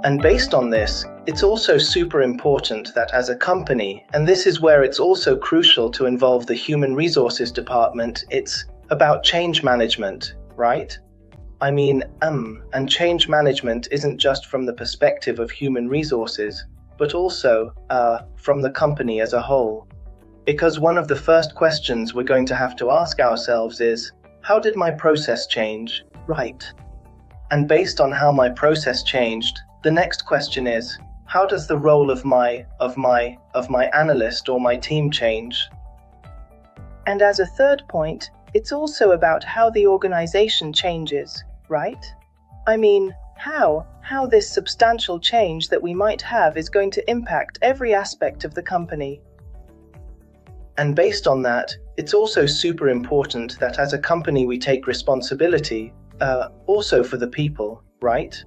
And based on this, it's also super important that as a company, and this is where it's also crucial to involve the human resources department, it's about change management, right? And change management isn't just from the perspective of human resources, but also from the company as a whole. Because one of the first questions we're going to have to ask ourselves is, how did my process change? Right. And based on how my process changed, the next question is, how does the role of my analyst or my team change? And as a third point, it's also about how the organization changes, right? How this substantial change that we might have is going to impact every aspect of the company. And based on that, it's also super important that as a company we take responsibility also for the people, right?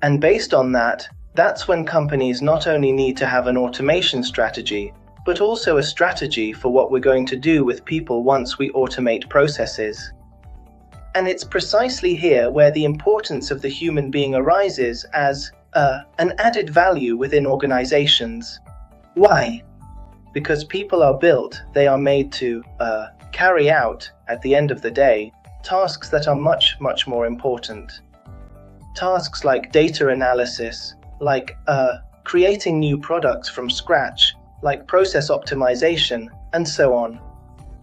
And based on that, that's when companies not only need to have an automation strategy, but also a strategy for what we're going to do with people once we automate processes. And it's precisely here where the importance of the human being arises as an added value within organizations. Why? Because people are built, they are made to carry out, at the end of the day, tasks that are much, much more important. Tasks like data analysis, like creating new products from scratch, like process optimization, and so on.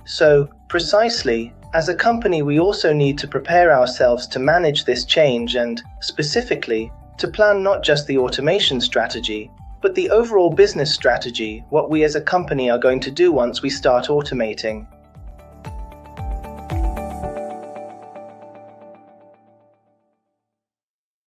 So, precisely, as a company we also need to prepare ourselves to manage this change and, specifically, to plan not just the automation strategy, but the overall business strategy, what we as a company are going to do once we start automating.